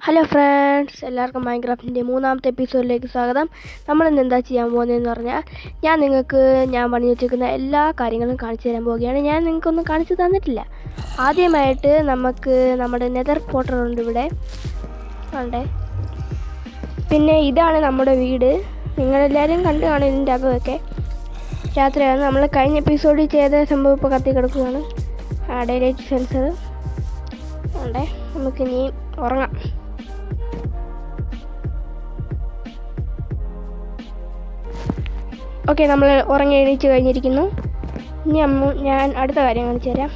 Hello friends, എല്ലാവർക്കും മൈൻക്രാഫ്റ്റിൻ്റെ മൂന്നാമത്തെ എപ്പിസോഡിലേക്ക് സ്വാഗതം. നമ്മളിന്ന് എന്താ ചെയ്യാൻ പോകുന്നതെന്ന് പറഞ്ഞാൽ ഞാൻ പണി വെച്ചിരിക്കുന്ന എല്ലാ കാര്യങ്ങളും കാണിച്ചു തരാൻ പോവുകയാണ്. ഞാൻ നിങ്ങൾക്കൊന്നും കാണിച്ചു തന്നിട്ടില്ല. ആദ്യമായിട്ട് നമുക്ക് നമ്മുടെ നെതർ പോർട്ടൽ ഉണ്ട് ഇവിടെ ഉണ്ട്. പിന്നെ ഇതാണ് നമ്മുടെ വീട്. നിങ്ങളെല്ലാവരും കണ്ടു കാണും ഇതിൻ്റെ അകമൊക്കെ. രാത്രിയാണ് നമ്മൾ കഴിഞ്ഞ എപ്പിസോഡിൽ ചെയ്ത സംഭവം ഇപ്പോൾ കത്തി കിടക്കുകയാണ്. ഡൈലൈറ്റ് സെൻസർ ഉണ്ട്. നമുക്കിനി ഉറങ്ങാം. ഓക്കെ, നമ്മൾ ഉറങ്ങി എണീച്ച് കഴിഞ്ഞിരിക്കുന്നു. ഇനി ഞാൻ അടുത്ത കാര്യം കാണിച്ചു തരാം.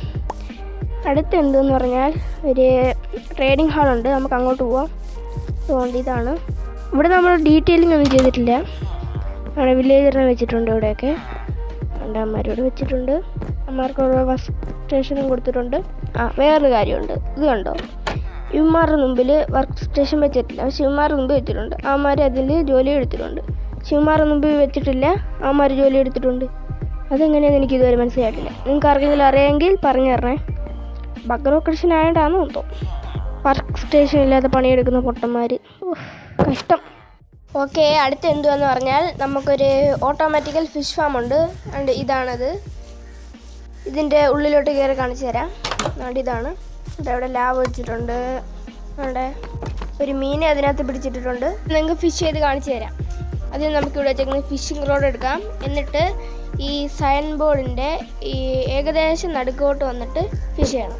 അടുത്ത എന്തെന്ന് പറഞ്ഞാൽ ഒരു ട്രേഡിംഗ് ഹാളുണ്ട്. നമുക്ക് അങ്ങോട്ട് പോവാം. അതുകൊണ്ട് ഇതാണ് ഇവിടെ നമ്മൾ ഡീറ്റെയിലിംഗ് ഒന്നും ചെയ്തിട്ടില്ല. അവിടെ വില്ലേജറിനെ വെച്ചിട്ടുണ്ട്. ഇവിടെയൊക്കെ അമ്മമാരോട് വെച്ചിട്ടുണ്ട്. അമ്മമാർക്ക് ഫസ്റ്റ് സ്റ്റേഷനും കൊടുത്തിട്ടുണ്ട്. വേറൊരു കാര്യമുണ്ട്. ഇത് കണ്ടോ, ഇവന്മാരുടെ മുമ്പിൽ വർക്ക് സ്റ്റേഷൻ വെച്ചിട്ടില്ല, പക്ഷെ ഇവന്മാരുടെ മുമ്പ് വെച്ചിട്ടുണ്ട്. അവന്മാർ അതിൽ ജോലി എടുത്തിട്ടുണ്ട്. ശിവന്മാരുടെ മുമ്പ് വെച്ചിട്ടില്ല, അവന്മാർ ജോലി എടുത്തിട്ടുണ്ട്. അതെങ്ങനെയാണെന്ന് എനിക്കിതുവരെ മനസ്സിലായിട്ടില്ല. നിങ്ങൾക്ക് ആർക്കെങ്കിലും അറിയാമെങ്കിൽ പറഞ്ഞു തരണേ. ബഗ് ലൊക്കേഷൻ ആയതുകൊണ്ടാണെന്ന് തോന്നുന്നു. വർക്ക് സ്റ്റേഷൻ ഇല്ലാതെ പണിയെടുക്കുന്ന പൊട്ടന്മാർ, കഷ്ടം. ഓക്കെ, അടുത്ത എന്തുവെന്ന് പറഞ്ഞാൽ നമുക്കൊരു ഓട്ടോമാറ്റിക്കൽ ഫിഷ് ഫാം ഉണ്ട്. അതുകൊണ്ട് ഇതാണത്. ഇതിൻ്റെ ഉള്ളിലോട്ട് കയറി കാണിച്ചു തരാം. അതുകൊണ്ട് ഇതാണ്. ഇവിടെ ലാവ് വെച്ചിട്ടുണ്ട്. അവിടെ ഒരു മീനെ അതിനകത്ത് പിടിച്ചിട്ടിട്ടുണ്ട്. നിങ്ങൾക്ക് ഫിഷ് ചെയ്ത് കാണിച്ചു തരാം. അതിന് നമുക്കിവിടെ വെച്ചേക്കുന്നത് ഫിഷിംഗ് റോഡ് എടുക്കാം. എന്നിട്ട് ഈ സൈൻ ബോർഡിൻ്റെ ഈ ഏകദേശം നടുക്കോട്ട് വന്നിട്ട് ഫിഷ് ചെയ്യണം.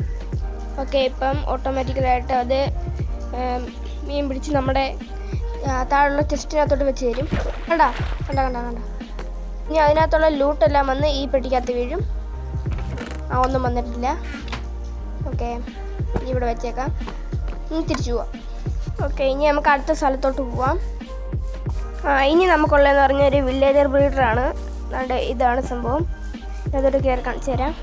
ഓക്കെ, ഇപ്പം ഓട്ടോമാറ്റിക്കലായിട്ട് അത് മീൻ പിടിച്ച് നമ്മുടെ താഴെയുള്ള ചെസ്റ്റിനകത്തോട്ട് വെച്ച് തരും. കണ്ട. ഇനി അതിനകത്തുള്ള ലൂട്ടെല്ലാം വന്ന് ഈ പെട്ടിക്കകത്ത് വീഴും. ഒന്നും വന്നിട്ടില്ല. ഓക്കെ, ഇനി ഇവിടെ വെച്ചേക്കാം. ഇനി തിരിച്ചു പോവാം. ഓക്കെ, ഇനി നമുക്ക് അടുത്ത സ്ഥലത്തോട്ട് പോവാം. ഇനി നമുക്കുള്ളതെന്ന് പറഞ്ഞാൽ ഒരു വില്ലേജർ ബ്രീഡറാണ്. ഇതാണ് സംഭവം. അതൊരു കയറി കാണിച്ചു തരാം.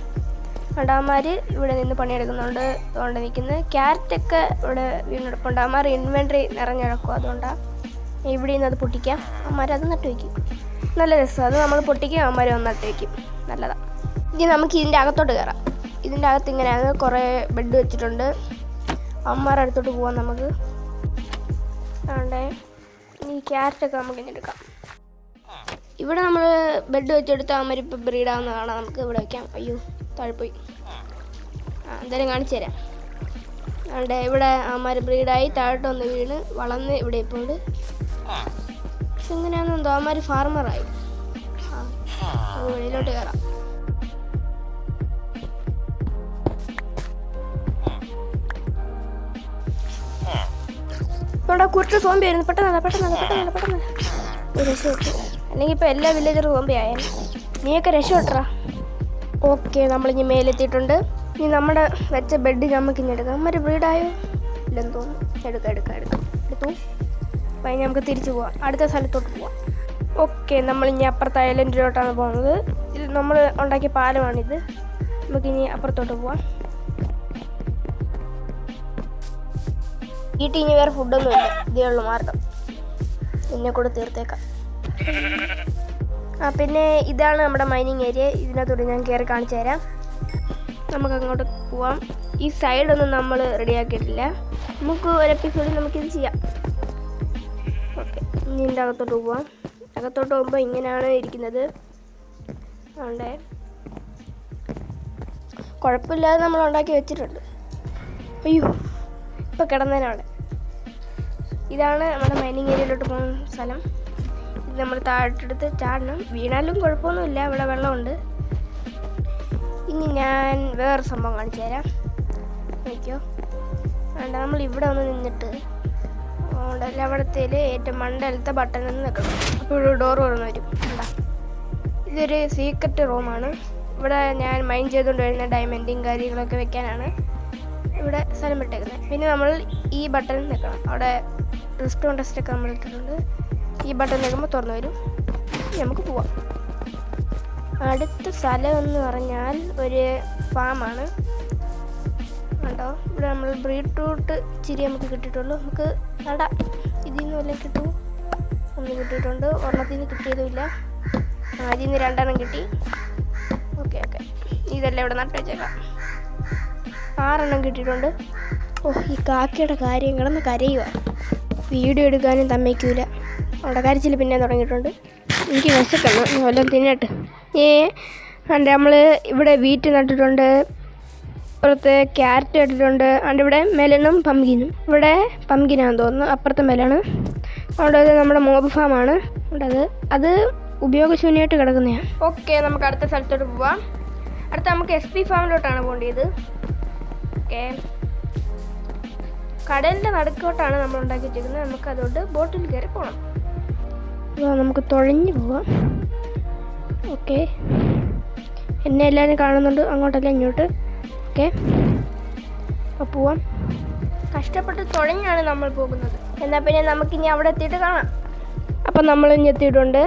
അമ്മമാർ ഇവിടെ നിന്ന് പണിയെടുക്കുന്നുണ്ട്. അതുകൊണ്ട് നിൽക്കുന്നത് ക്യാരറ്റൊക്കെ ഇവിടെ വീണെടുപ്പുണ്ട്. അമ്മമാർ ഇൻവെൻട്രി നിറഞ്ഞിഴക്കും. അതുകൊണ്ടാണ് ഇവിടെ നിന്ന് അത് പൊട്ടിക്കാം. അമ്മമാരത് നട്ട് വയ്ക്കും. നല്ല രസമാണ്. അത് നമ്മൾ പൊട്ടിക്കും, അമ്മമാർ വന്ന് നട്ട് വയ്ക്കും. നല്ലതാണ്. ഇനി നമുക്ക് ഇതിൻ്റെ അകത്തോട്ട് കയറാം. ഇതിൻ്റെ അകത്ത് ഇങ്ങനെയാണ് കുറേ ബെഡ് വെച്ചിട്ടുണ്ട്. അമ്മമാരുടെ അടുത്തോട്ട് പോകാം നമുക്ക്. അതുകൊണ്ടേ ഈ ക്യാരറ്റൊക്കെ നമുക്ക് ഇനി എടുക്കാം. ഇവിടെ നമ്മൾ ബെഡ് വെച്ചെടുത്ത് അമ്മരിപ്പോൾ ബ്രീഡാവുന്ന കാണാം. നമുക്ക് ഇവിടെ വയ്ക്കാം. അയ്യോ, താഴെ പോയി. എന്തായാലും കാണിച്ചു തരാം. അതുകൊണ്ട് ഇവിടെ അമ്മമാർ ബ്രീഡായി താഴോട്ട് വന്ന് വീണ് വളർന്ന് ഇവിടെ ഇപ്പോൾ ഉണ്ട്. പക്ഷെ എങ്ങനെയാണെന്ന് എന്തോ അമ്മമാർ ഫാർമറായി. വെളിയിലോട്ട് കയറാം. ഇവിടെ കുറച്ച് സോംബി ആയിരുന്നു. പെട്ടെന്ന് രക്ഷപ്പെട്ടു. അല്ലെങ്കിൽ ഇപ്പോൾ എല്ലാ വില്ലേജറും സോംബി ആയാലും. നീയൊക്കെ രക്ഷപ്പെട്ടാ. ഓക്കെ, നമ്മളിനി മേലെത്തിയിട്ടുണ്ട്. ഇനി നമ്മുടെ വെച്ച ബെഡ് നമുക്ക് ഇനി എടുക്കാം. അമ്മ ബ്രീഡായോ ഇല്ലെന്ന് തോന്നുന്നു. എടുത്തു. അപ്പം ഇനി നമുക്ക് തിരിച്ചു പോവാം. അടുത്ത സ്ഥലത്തോട്ട് പോവാം. ഓക്കെ, നമ്മളിനി അപ്പുറത്തെ ഐലൻഡിലോട്ടാണ് പോകുന്നത്. ഇത് നമ്മൾ ഉണ്ടാക്കിയ പാലമാണിത്. നമുക്കിനി അപ്പുറത്തോട്ട് പോവാം. വീട്ടിൽ ഇനി വേറെ ഫുഡൊന്നുമില്ല. ഇതേ ഉള്ളൂ മാർഗം. പിന്നെ കൂടെ തീർത്തേക്കാം. പിന്നെ ഇതാണ് നമ്മുടെ മൈനിങ് ഏരിയ. ഇതിനകത്തോട്ട് ഞാൻ കയറി കാണിച്ചു തരാം. നമുക്ക് അങ്ങോട്ട് പോവാം. ഈ സൈഡൊന്നും നമ്മൾ റെഡിയാക്കിയിട്ടില്ല. നമുക്ക് ഒരു എപ്പിസോഡിൽ നമുക്കിത് ചെയ്യാം. ഓക്കെ, ഇനി ഇതിൻ്റെ അകത്തോട്ട് പോവാം. അകത്തോട്ട് പോകുമ്പോൾ ഇങ്ങനെയാണ് ഇരിക്കുന്നത്. അതുകൊണ്ട് കുഴപ്പമില്ലാതെ നമ്മൾ ഉണ്ടാക്കി വെച്ചിട്ടുണ്ട്. അയ്യോ, ഇപ്പോൾ കിടന്നതിനാണ്. ഇതാണ് നമ്മുടെ മൈനിങ് ഏരിയയിലോട്ട് പോകുന്ന സ്ഥലം. ഇത് നമ്മൾ താഴോട്ടെടുത്ത് ചാടണം. വീണാലും കുഴപ്പമൊന്നുമില്ല, ഇവിടെ വെള്ളമുണ്ട്. ഇനി ഞാൻ വേറെ സംഭവം കാണിച്ചു തരാം. നോക്കിയോ, വേണ്ട, നമ്മൾ ഇവിടെ ഒന്ന് നിന്നിട്ട് അവിടത്തേൽ ഏറ്റവും മണ്ടലത്തെ ബട്ടൺ ഒന്ന് നിൽക്കണം. അപ്പോൾ ഒരു ഡോർ തുറന്ന് വരും. കണ്ടാ, ഇതൊരു സീക്രട്ട് റൂമാണ്. ഇവിടെ ഞാൻ മൈൻ ചെയ്തുകൊണ്ട് വരുന്ന ഡയമണ്ടും കാര്യങ്ങളൊക്കെ വെക്കാനാണ് ഇവിടെ സ്ഥലം വിട്ടേക്കുന്നത്. പിന്നെ നമ്മൾ ഈ ബട്ടൺ നിൽക്കണം. അവിടെ റിസ്റ്റോൺ ടെസ്റ്റൊക്കെ നമ്മൾ ഇട്ടിട്ടുണ്ട്. ഈ ബട്ടൺ നിൽക്കുമ്പോൾ തുറന്നു വരും. നമുക്ക് പോവാം. അടുത്ത സ്ഥലം എന്ന് പറഞ്ഞാൽ ഒരു ഫാമാണ്. കണ്ടോ, ഇവിടെ നമ്മൾ ബീട്രൂട്ട് ഇച്ചിരി നമുക്ക് കിട്ടിയിട്ടുള്ളൂ. നമുക്ക് നടാം. ഇതിൽ നിന്ന് വല്ലതും കിട്ടും. ഒന്ന് കിട്ടിയിട്ടുണ്ട്. ഒരെണ്ണത്തിൽ നിന്ന് കിട്ടിയതുമില്ല. ഇതിൽ നിന്ന് 2 എണ്ണം കിട്ടി. ഓക്കെ, ഇതെല്ലാം ഇവിടെ നട്ട് വെച്ചേക്കാം. 6 എണ്ണം കിട്ടിയിട്ടുണ്ട്. ഈ കാക്കയുടെ കാര്യം കിടന്ന് കരയുക. വീഡിയോ എടുക്കാനും സമ്മതിക്കൂല. അവിടെ കരച്ചിൽ പിന്നെ തുടങ്ങിയിട്ടുണ്ട്. എനിക്ക് വിശക്കണം, വല്ലതും തിന്നട്ടെ. നമ്മൾ ഇവിടെ വീറ്റ് നട്ടിട്ടുണ്ട്, അപ്പുറത്ത് ക്യാരറ്റ് നട്ടിട്ടുണ്ട്. അതിൻ്റെ ഇവിടെ മെലണും പംകിനും. ഇവിടെ പംകിനാന്ന് തോന്നുന്നു, അപ്പുറത്തെ മെലാണ്. അവിടെ നമ്മുടെ മോബ് ഫാമാണ്. അത് ഉപയോഗശൂന്യമായിട്ട് കിടക്കുന്നതാണ്. ഓക്കെ, നമുക്ക് അടുത്ത സ്ഥലത്തോട്ട് പോവാം. അടുത്ത നമുക്ക് SP ഫാമിലോട്ടാണ് പോകേണ്ടത്. ഓക്കെ, കടലിൻ്റെ നടുക്കോട്ടാണ് നമ്മൾ ഉണ്ടാക്കി വെച്ചിരിക്കുന്നത്. നമുക്ക് അതുകൊണ്ട് ബോട്ടിൽ കയറി പോകണം. നമുക്ക് തുഴഞ്ഞു പോവാം. ഓക്കെ, എന്നെ എല്ലാവരും കാണുന്നുണ്ട്, അങ്ങോട്ടല്ല ഇങ്ങോട്ട്. ഓക്കെ, അപ്പോൾ പോവാം. കഷ്ടപ്പെട്ട് തുഴഞ്ഞാണ് നമ്മൾ പോകുന്നത്. എന്നാൽ പിന്നെ നമുക്കിനി അവിടെ എത്തിയിട്ട് കാണാം. അപ്പം നമ്മൾ ഇനി എത്തിയിട്ടുണ്ട്.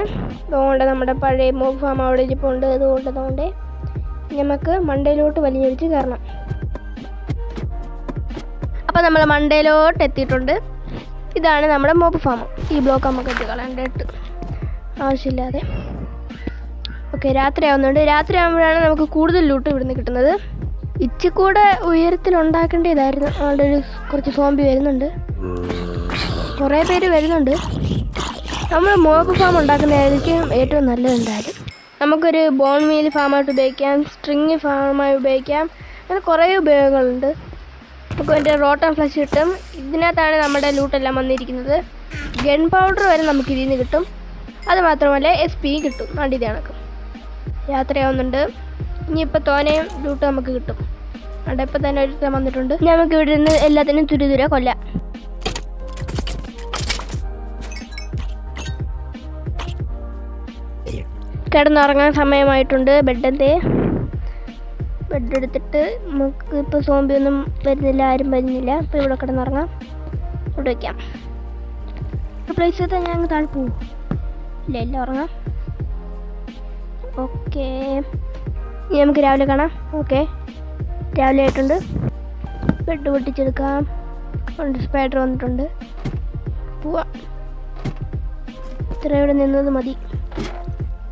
അതുകൊണ്ട് നമ്മുടെ പഴയ മോബ് ഫാം അവിടെ ഇരിപ്പുണ്ട്. അതുകൊണ്ട് നമുക്ക് മണ്ടയിലോട്ട് വലിഞ്ഞൊഴിച്ച് കയറണം. അപ്പം നമ്മൾ മണ്ടയിലോട്ട് എത്തിയിട്ടുണ്ട്. ഇതാണ് നമ്മുടെ മോബ് ഫാം. ഈ ബ്ലോക്ക് നമുക്ക് ഇട്ട് കളയാനായിട്ട് ആവശ്യമില്ലാതെ. ഓക്കെ, രാത്രിയാവുന്നുണ്ട്. രാത്രിയാകുമ്പോഴാണ് നമുക്ക് കൂടുതൽ ലൂട്ട് ഇവിടുന്ന് കിട്ടുന്നത്. ഇച്ചിക്കൂടെ ഉയരത്തിലുണ്ടാക്കേണ്ടതായിരുന്നു. അവിടെ കുറച്ച് സോംബി വരുന്നുണ്ട്, കുറേ പേര് വരുന്നുണ്ട്. നമ്മൾ മോബ് ഫാം ഉണ്ടാക്കുന്നതായിരിക്കും ഏറ്റവും നല്ലത്. എന്തായാലും നമുക്കൊരു ബോൺ മീൽ ഫാമായിട്ട് ഉപയോഗിക്കാം, സ്ട്രിങ് ഫാമായി ഉപയോഗിക്കാം. അങ്ങനെ കുറേ ഉപയോഗങ്ങളുണ്ട്. നമുക്ക് അതിൻ്റെ റോട്ടൺ ഫ്ലഷ് കിട്ടും. ഇതിനകത്താണ് നമ്മുടെ ലൂട്ടെല്ലാം വന്നിരിക്കുന്നത്. ഗൺ പൗഡർ വരെ നമുക്ക് ഇതിൽ നിന്ന് കിട്ടും. അത് മാത്രമല്ല SP കിട്ടും. വണ്ടി കണക്കും. യാത്രയാവുന്നുണ്ട്. ഇനിയിപ്പോൾ തോനെയും ലൂട്ട് നമുക്ക് കിട്ടും. അവിടെ ഇപ്പം തന്നെ ഒരുത്തം വന്നിട്ടുണ്ട്. നമുക്ക് ഇവിടെ നിന്ന് എല്ലാത്തിനും തുരുതുര കൊല്ലാം. കിടന്നുറങ്ങാൻ സമയമായിട്ടുണ്ട്. ബെഡ് എടുത്തിട്ട് നമുക്ക് ഇപ്പോൾ സോംബിയൊന്നും വരുന്നില്ല, ആരും വരുന്നില്ല. ഇപ്പോൾ ഇവിടെ കിടന്നുറങ്ങാം. ഇവിടെ വയ്ക്കാം. പ്ലേസ് ചെയ്താൽ ഞാൻ താഴെ പോവും. ഇല്ല, എല്ലാം ഉറങ്ങാം. ഓക്കെ, ഇനി നമുക്ക് രാവിലെ കാണാം. ഓക്കെ, രാവിലെ ആയിട്ടുണ്ട്. ബെഡ് പൊട്ടിച്ചെടുക്കാം. സ്പൈഡർ വന്നിട്ടുണ്ട്. പോവാം. ഇത്ര ഇവിടെ നിന്നത് മതി.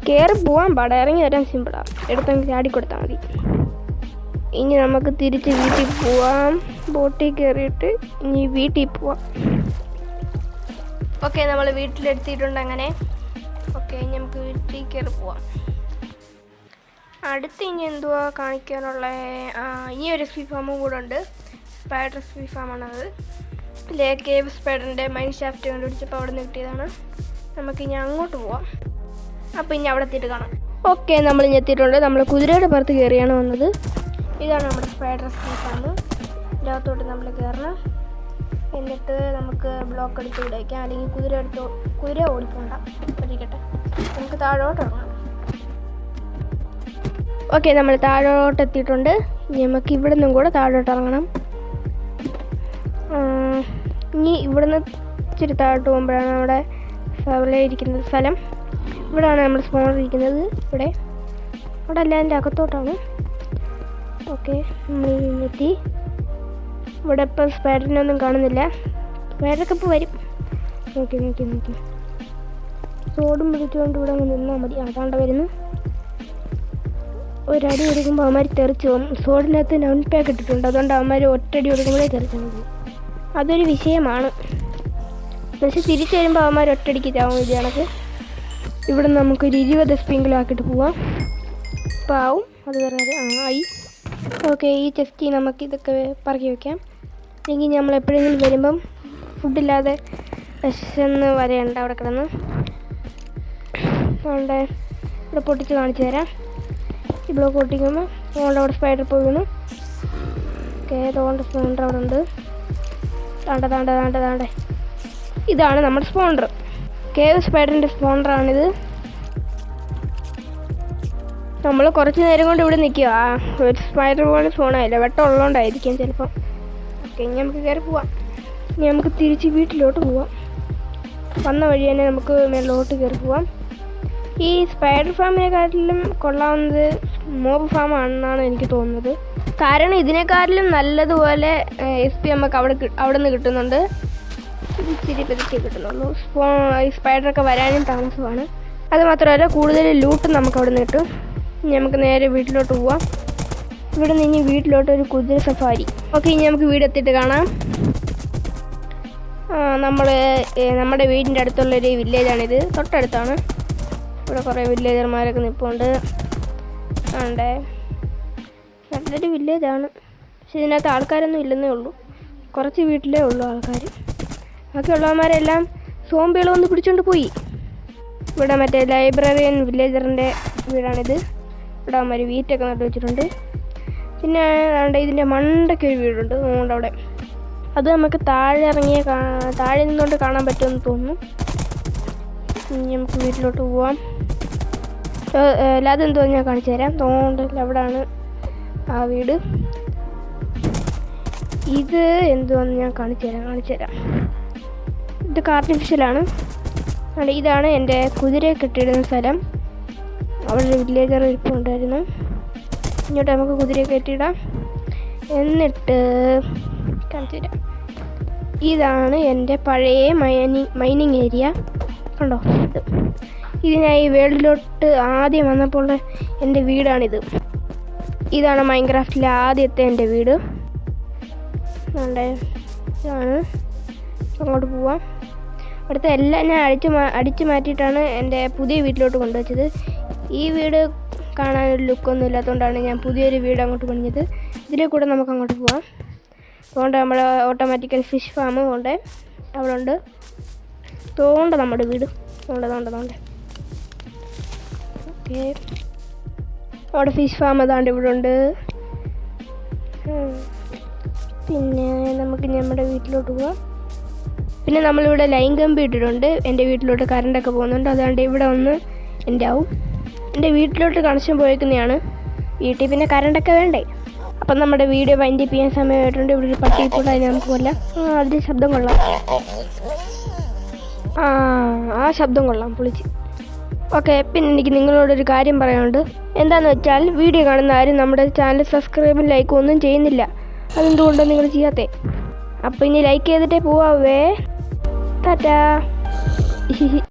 കയറി പോവാൻ പാടാ, ഇറങ്ങി വരാൻ സിമ്പിളാണ്. എടുത്തെങ്കിൽ ചാടിക്കൊടുത്താൽ മതി. ഇനി നമുക്ക് തിരിച്ച് വീട്ടിൽ പോവാം. ബോട്ടിൽ കയറിയിട്ട് ഇനി വീട്ടിൽ പോവാം. ഓക്കെ, നമ്മൾ വീട്ടിലെത്തിയിട്ടുണ്ട്. അങ്ങനെ ഓക്കെ, ഇനി നമുക്ക് വീട്ടിൽ കയറി പോവാം. അടുത്ത് ഇനി എന്തുവാ കാണിക്കാനുള്ള? ഇനി ഒരു SP ഫാമും കൂടെ ഉണ്ട്. സ്പൈഡർ SP ഫാമാണത്. കേവ് സ്പൈഡറിൻ്റെ മൈൻ ഷാഫ്റ്റ് കണ്ടുപിടിച്ചപ്പോൾ അവിടെ നിന്ന് കിട്ടിയതാണ്. നമുക്കിനി അങ്ങോട്ട് പോവാം. അപ്പോൾ ഇനി അവിടെ എത്തിയിട്ട് കാണാം. ഓക്കെ, നമ്മൾ ഇനി എത്തിയിട്ടുണ്ട്. നമ്മൾ കുതിരയുടെ പുറത്ത് കയറിയാണ് വന്നത്. ഇതാണ് നമ്മുടെ സ്പൈഡർ SP ഫാം. ഇതിനകത്തോട്ട് നമ്മൾ കയറണം. എന്നിട്ട് നമുക്ക് ബ്ലോക്ക് എടുത്ത് വിടയ്ക്കാം. അല്ലെങ്കിൽ കുതിര ഓടിപ്പോണ്ട ഇരിക്കട്ടെ. നമുക്ക് താഴോട്ട് ഇറങ്ങാം. ഓക്കെ, നമ്മൾ താഴോട്ട് എത്തിയിട്ടുണ്ട്. ഇനി നമുക്ക് ഇവിടെ നിന്നും കൂടെ താഴോട്ട് ഇറങ്ങണം. ഇനി ഇവിടുന്ന് ഇച്ചിരി താഴോട്ട് പോകുമ്പോഴാണ് നമ്മുടെ ഇരിക്കുന്ന സ്ഥലം. ഇവിടെയാണ് നമ്മൾ സ്പോണർ ഇരിക്കുന്നത്. ഇവിടെ അല്ല, എൻ്റെ അകത്തോട്ടാണ്. ഓക്കെ, നമ്മൾ എത്തി. ഇവിടെ ഇപ്പം സ്പൈഡറിനൊന്നും കാണുന്നില്ല. സ്പൈഡറൊക്കെ ഇപ്പോൾ വരും. നോക്കി സോഡും പിടിച്ചുകൊണ്ട് ഇവിടെ അങ്ങ് നിന്നാൽ മതി. അതാണ്ട് വരുന്നു. ഒരടി കൊടുക്കുമ്പോൾ അവന്മാർ തെറിച്ച് പോകും. സോഡിനകത്ത് നൗൺ പാക്ക് ഇട്ടിട്ടുണ്ട്. അതുകൊണ്ട് അവന്മാർ ഒറ്റടി കൊടുക്കുമ്പോഴേ തെറിച്ചു പോകും. അതൊരു വിഷയമാണ്. പക്ഷെ തിരിച്ചു വരുമ്പോൾ അവന്മാർ ഒറ്റടിക്ക് ചാവും. ഇത് കണക്ക് ഇവിടെ നമുക്കൊരു 20 സ്പ്രിങ്കിളും ആക്കിയിട്ട് പോവാം. ഇപ്പോൾ ആവും. അത് വേറെ ആയി. ഓക്കെ, ഈ ചെസ്റ്റി നമുക്കിതൊക്കെ പറക്കി വയ്ക്കാം. അല്ലെങ്കിൽ നമ്മൾ എപ്പോഴെങ്കിലും വരുമ്പം ഫുഡില്ലാതെ വിശന്ന് വരെയുണ്ട് അവിടെ കിടന്ന്. അതുകൊണ്ട് ഇവിടെ പൊട്ടിച്ച് കാണിച്ചു തരാം. ഈ ബ്ലോക്ക് പൊട്ടിക്കുമ്പോൾ അതുകൊണ്ട് അവിടെ സ്പൈഡർ പോയി വീണു. ഓക്കെ, അതുകൊണ്ട് സ്പോണ്ടർ അവിടെ ഉണ്ട്. താണ്ടെ ഇതാണ് നമ്മുടെ സ്പോണ്ടർ. കേവ് സ്പൈഡറിൻ്റെ സ്പോണ്ടറാണിത്. നമ്മൾ കുറച്ച് നേരം കൊണ്ട് ഇവിടെ നിൽക്കുക. ഒരു സ്പൈഡർ പോലെ സ്പോണായില്ല. വെട്ടം ഉള്ളതുകൊണ്ടായിരിക്കും ചിലപ്പോൾ. ഓക്കെ, ഇനി നമുക്ക് കയറി പോവാം. ഇനി നമുക്ക് തിരിച്ച് വീട്ടിലോട്ട് പോവാം. വന്ന വഴി തന്നെ നമുക്ക് മേലോട്ട് കയറി പോവാം. ഈ സ്പൈഡർ ഫാമിനെക്കാട്ടിലും കൊള്ളാവുന്നത് മോബ് ഫാമാണെന്നാണ് എനിക്ക് തോന്നുന്നത്. കാരണം ഇതിനേക്കാട്ടിലും നല്ലതുപോലെ SP നമുക്ക് അവിടെ നിന്ന് കിട്ടുന്നുണ്ട്. ഇച്ചിരി പതുക്കെ കിട്ടുന്നുള്ളൂ. ഈ സ്പൈഡറൊക്കെ വരാനും താമസമാണ്. അതുമാത്രമല്ല കൂടുതൽ ലൂട്ട് നമുക്ക് അവിടെ നിന്ന് കിട്ടും. ഇനി നമുക്ക് നേരെ വീട്ടിലോട്ട് പോവാം. ഇവിടെ നിന്ന് ഇനി വീട്ടിലോട്ട് ഒരു കുതിര സഫാരി. ഓക്കെ, ഇനി നമുക്ക് വീട് എത്തിയിട്ട് കാണാം. നമ്മുടെ വീടിൻ്റെ അടുത്തുള്ളൊരു വില്ലേജാണിത്, തൊട്ടടുത്താണ്. ഇവിടെ കുറേ വില്ലേജർമാരൊക്കെ നിൽപ്പുണ്ട്. ആണ്ടേ, നല്ലൊരു വില്ലേജാണ്. പക്ഷെ ഇതിനകത്ത് ആൾക്കാരൊന്നും ഇല്ലെന്നേ ഉള്ളൂ. കുറച്ച് വീട്ടിലേ ഉള്ളൂ ആൾക്കാർ. ബാക്കിയുള്ളവന്മാരെല്ലാം സോംബികൾ വന്ന് പിടിച്ചോണ്ട് പോയി. ഇവിടെ മറ്റേ ലൈബ്രറിയൻ വില്ലേജറിൻ്റെ വീടാണിത്. ഇവിടെ അവന്മാർ വീറ്റൊക്കെ നട്ട് വെച്ചിട്ടുണ്ട്. പിന്നെ ഇതിൻ്റെ മണ്ടയ്ക്കൊരു വീടുണ്ട് അതുകൊണ്ട് അവിടെ. അത് നമുക്ക് താഴെ നിന്നുകൊണ്ട് കാണാൻ പറ്റുമെന്ന് തോന്നുന്നു. ഇനി നമുക്ക് വീട്ടിലോട്ട് പോവാം. അതെന്തോ ഞാൻ കാണിച്ചു തരാം. തോണ്ടല്ല, അവിടെയാണ് ആ വീട്. ഇത് എന്തുവാന്ന് ഞാൻ കാണിച്ചു തരാം. ഇതൊക്കെ ആർട്ടിഫിഷ്യലാണ്. ഇതാണ് എൻ്റെ കുതിരയെ കെട്ടിയിടുന്ന സ്ഥലം. അവിടെ ഒരു വില്ലേജർ ഇരിപ്പുണ്ടായിരുന്നു. ഇങ്ങോട്ട് നമുക്ക് കുതിരയെ കെട്ടിയിടാം. എന്നിട്ട് കാണിച്ചു തരാം. ഇതാണ് എൻ്റെ പഴയ മൈനിങ് ഏരിയ. കണ്ടോ, ഇതിനായി വേൾഡിലോട്ട് ആദ്യം വന്നപ്പോൾ എൻ്റെ വീടാണിത്. ഇതാണ് മൈൻക്രാഫ്റ്റിലെ ആദ്യത്തെ എൻ്റെ വീട്. ഇതാണ്. അങ്ങോട്ട് പോവാം. അടുത്ത എല്ലാം ഞാൻ അടിച്ചു മാറ്റിയിട്ടാണ് എൻ്റെ പുതിയ വീട്ടിലോട്ട് കൊണ്ടുവച്ചത്. ഈ വീട് കാണാനൊരു ലുക്കൊന്നും ഇല്ലാത്തതുകൊണ്ടാണ് ഞാൻ പുതിയൊരു വീട് അങ്ങോട്ട് പണിഞ്ഞത്. ഇതിലെ കൂടെ നമുക്ക് അങ്ങോട്ട് പോവാം. അതുകൊണ്ട് നമ്മുടെ ഓട്ടോമാറ്റിക്കൽ ഫിഷ് ഫാം കൊണ്ട് അവിടെ ഉണ്ട്. തോണ്ട നമ്മുടെ വീട് തോണ്ട. ഓക്കെ, അവിടെ ഫിഷ് ഫാം അതാണ്ട് ഇവിടെ ഉണ്ട്. പിന്നെ നമുക്ക് നമ്മുടെ വീട്ടിലോട്ട് പോവാം. പിന്നെ നമ്മളിവിടെ ലൈൻ കമ്പി ഇട്ടിട്ടുണ്ട്. എൻ്റെ വീട്ടിലോട്ട് കറണ്ടൊക്കെ പോകുന്നുണ്ട്. അതുകൊണ്ട് ഇവിടെ വന്ന് എൻ്റെ ആവും. എൻ്റെ വീട്ടിലോട്ട് കണക്ഷൻ പോയേക്കുന്നതാണ്. വീട്ടിൽ പിന്നെ കറണ്ടൊക്കെ വേണ്ടേ. അപ്പം നമ്മുടെ വീഡിയോ വൈൻഡപ്പ് ചെയ്യാൻ സമയമായിട്ടുണ്ട്. ഇവിടെ ഒരു പട്ടി ഇപ്പോൾ അതിന് നമുക്ക് കൊല്ലാം. അതിൻ്റെ ശബ്ദം കൊള്ളാം. ആ ശബ്ദം കൊള്ളാം, പൊളിച്ച്. ഓക്കെ, പിന്നെ എനിക്ക് നിങ്ങളോടൊരു കാര്യം പറയാനുണ്ട്. എന്താണെന്ന് വെച്ചാൽ വീഡിയോ കാണുന്ന ആരും നമ്മുടെ ചാനൽ സബ്സ്ക്രൈബും ലൈക്കും ഒന്നും ചെയ്യുന്നില്ല. അതെന്തുകൊണ്ടാണ് നിങ്ങൾ ചെയ്യാത്തേ? അപ്പോൾ ഇനി ലൈക്ക് ചെയ്തിട്ടേ പോവാവേ. ടാറ്റാ.